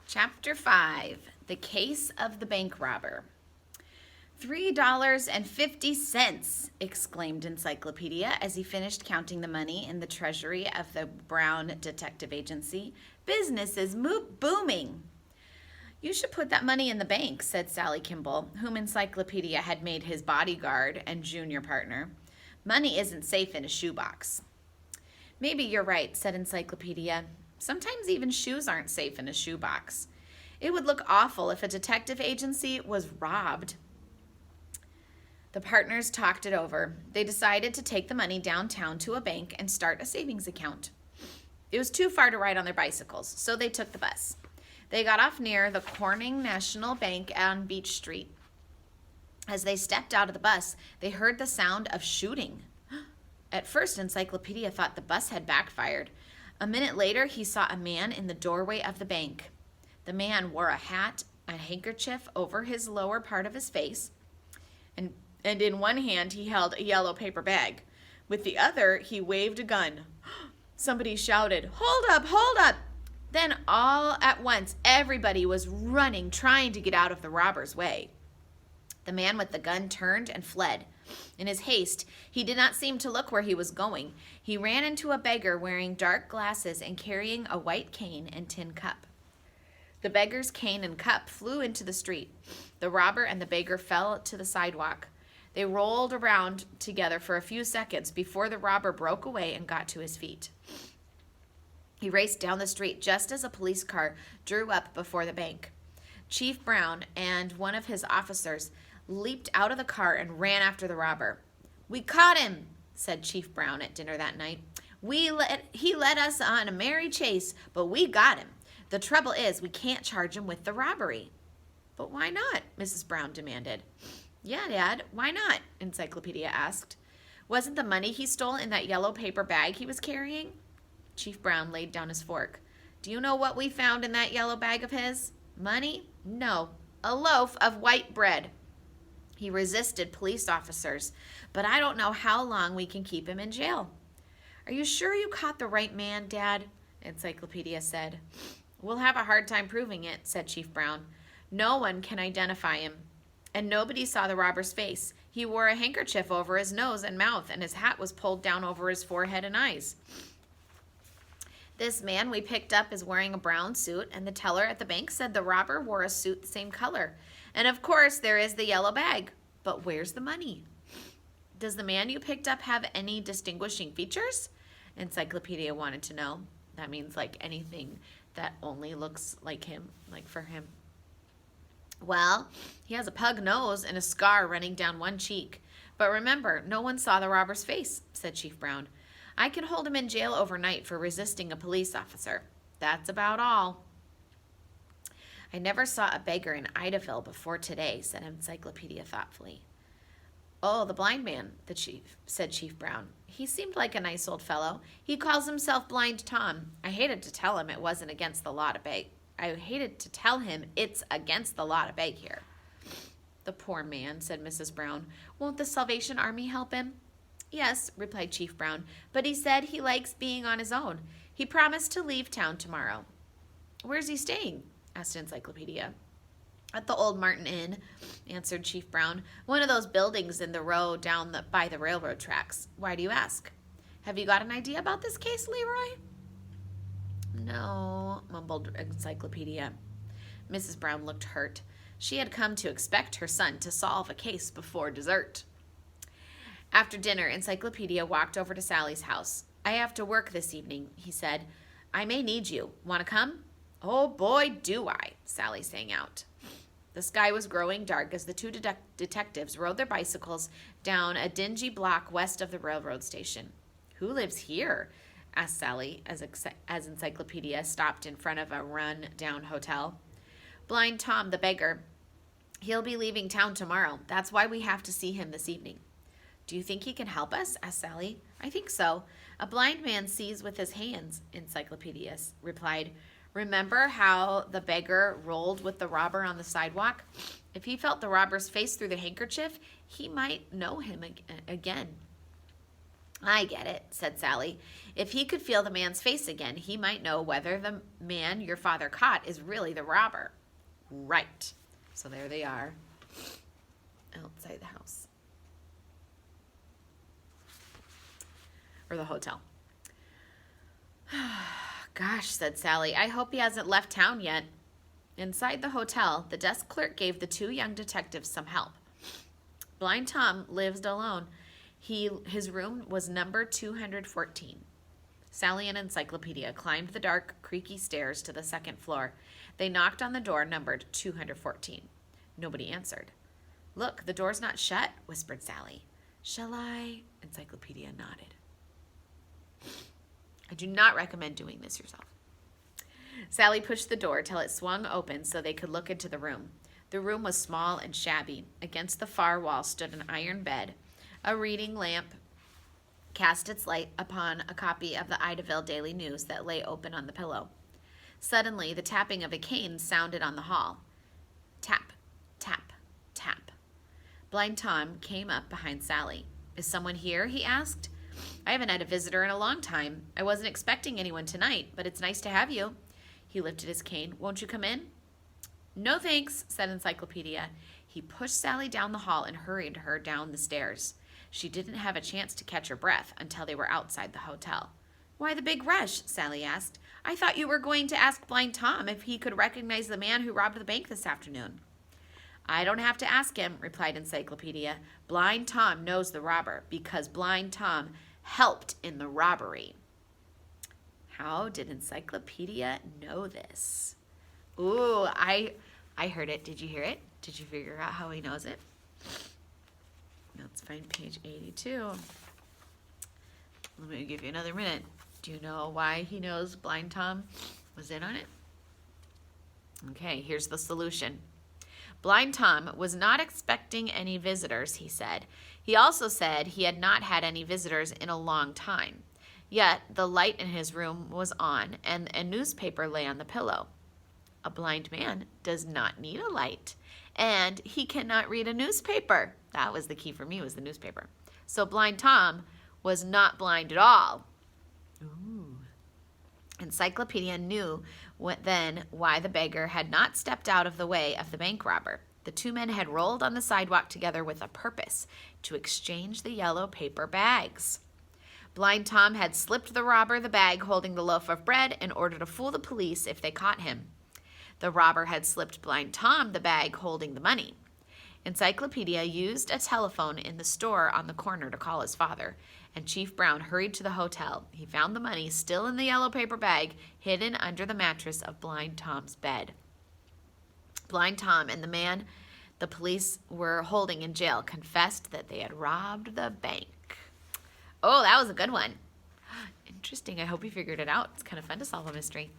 Chapter 5, The Case of the Bank Robber. $3.50, exclaimed Encyclopedia as he finished counting the money in the treasury of the Brown Detective Agency. Business is booming. You should put that money in the bank, said Sally Kimball, whom Encyclopedia had made his bodyguard and junior partner. Money isn't safe in a shoebox. Maybe you're right, said Encyclopedia. Sometimes even shoes aren't safe in a shoebox. It would look awful if a detective agency was robbed. The partners talked it over. They decided to take the money downtown to a bank and start a savings account. It was too far to ride on their bicycles, so they took the bus. They got off near the Corning National Bank on Beach Street. As they stepped out of the bus, they heard the sound of shooting. At first, Encyclopedia thought the bus had backfired. A minute later, he saw a man in the doorway of the bank. The man wore a hat, a handkerchief over his lower part of his face, and in one hand he held a yellow paper bag. With the other, he waved a gun. Somebody shouted, "Hold up, hold up!" Then all at once, everybody was running, trying to get out of the robber's way. The man with the gun turned and fled. In his haste, he did not seem to look where he was going. He ran into a beggar wearing dark glasses and carrying a white cane and tin cup. The beggar's cane and cup flew into the street. The robber and the beggar fell to the sidewalk. They rolled around together for a few seconds before the robber broke away and got to his feet. He raced down the street just as a police car drew up before the bank. Chief Brown and one of his officers leaped out of the car and ran after the robber. "We caught him," said Chief Brown at dinner that night. He led us on a merry chase, but we got him. The trouble is, we can't charge him with the robbery." "But why not?" Mrs. Brown demanded. "Yeah, Dad, why not?" Encyclopedia asked. "Wasn't the money he stole in that yellow paper bag he was carrying?" Chief Brown laid down his fork. "Do you know what we found in that yellow bag of his? Money? No, a loaf of white bread. He resisted police officers, but I don't know how long we can keep him in jail." "Are you sure you caught the right man, Dad?" Encyclopedia said. "We'll have a hard time proving it," said Chief Brown. "No one can identify him, and nobody saw the robber's face. He wore a handkerchief over his nose and mouth, and his hat was pulled down over his forehead and eyes. This man we picked up is wearing a brown suit, and the teller at the bank said the robber wore a suit the same color. And of course, there is the yellow bag. But where's the money?" "Does the man you picked up have any distinguishing features?" Encyclopedia wanted to know. That means like anything that only looks like him, like for him. "Well, he has a pug nose and a scar running down one cheek. But remember, no one saw the robber's face," said Chief Brown. "I can hold him in jail overnight for resisting a police officer. That's about all." "I never saw a beggar in Idaville before today," said Encyclopedia thoughtfully. "Oh, the blind man," said Chief Brown. "He seemed like a nice old fellow. He calls himself Blind Tom. I hated to tell him it's against the law to beg here." "The poor man," said Mrs. Brown. "Won't the Salvation Army help him?" "Yes," replied Chief Brown, "but he said he likes being on his own. He promised to leave town tomorrow." "Where's he staying?" asked Encyclopedia. "At the old Martin Inn," answered Chief Brown. "One of those buildings in the row down by the railroad tracks. Why do you ask? Have you got an idea about this case, Leroy?" "No," mumbled Encyclopedia. Mrs. Brown looked hurt. She had come to expect her son to solve a case before dessert. After dinner, Encyclopedia walked over to Sally's house. "I have to work this evening," he said. "I may need you. Want to come?" "Oh boy, do I," Sally sang out. The sky was growing dark as the two detectives rode their bicycles down a dingy block west of the railroad station. "Who lives here?" asked Sally as Encyclopedia stopped in front of a run-down hotel. "Blind Tom, the beggar. He'll be leaving town tomorrow. That's why we have to see him this evening." "Do you think he can help us?" asked Sally. "I think so. A blind man sees with his hands," Encyclopedia replied. "Remember how the beggar rolled with the robber on the sidewalk? If he felt the robber's face through the handkerchief, he might know him again." I get it, said Sally. If he could feel the man's face again, he might know whether the man your father caught is really the robber. Right. So there they are, outside the house. Or the hotel. Gosh, said Sally, I hope he hasn't left town yet. Inside the hotel, the desk clerk gave the two young detectives some help. Blind Tom lived alone. His room was number 214. Sally and Encyclopedia climbed the dark, creaky stairs to the second floor. They knocked on the door numbered 214. Nobody answered. Look, the door's not shut, whispered Sally. Shall I? Encyclopedia nodded. I do not recommend doing this yourself. Sally pushed the door till it swung open so they could look into the room. The room was small and shabby. Against the far wall stood an iron bed. A reading lamp cast its light upon a copy of the Idaville Daily News that lay open on the pillow. Suddenly, the tapping of a cane sounded on the hall. Tap, tap, tap. Blind Tom came up behind Sally. Is someone here? He asked. I haven't had a visitor in a long time. I wasn't expecting anyone tonight, but it's nice to have you. He lifted his cane. Won't you come in? No thanks, said Encyclopedia. He pushed Sally down the hall and hurried her down the stairs. She didn't have a chance to catch her breath until they were outside the hotel. Why the big rush? Sally asked. I thought you were going to ask Blind Tom if he could recognize the man who robbed the bank this afternoon. I don't have to ask him, replied Encyclopedia. Blind Tom knows the robber because Blind Tom helped in the robbery. How did Encyclopedia know this? Ooh, I heard it. Did you hear it? Did you figure out how he knows it? Let's find page 82. Let me give you another minute. Do you know why he knows Blind Tom was in on it? Okay, here's the solution. Blind Tom was not expecting any visitors, he said. He also said he had not had any visitors in a long time. Yet the light in his room was on, and a newspaper lay on the pillow. A blind man does not need a light, and he cannot read a newspaper. That was the key for me, was the newspaper. So Blind Tom was not blind at all. Ooh. Encyclopedia knew then why the beggar had not stepped out of the way of the bank robber. The two men had rolled on the sidewalk together with a purpose, to exchange the yellow paper bags. Blind Tom had slipped the robber the bag holding the loaf of bread in order to fool the police if they caught him. The robber had slipped Blind Tom the bag holding the money. Encyclopedia used a telephone in the store on the corner to call his father, and Chief Brown hurried to the hotel. He found the money still in the yellow paper bag, hidden under the mattress of Blind Tom's bed. Blind Tom and the man the police were holding in jail confessed that they had robbed the bank. Oh, that was a good one. Interesting. I hope you figured it out. It's kind of fun to solve a mystery.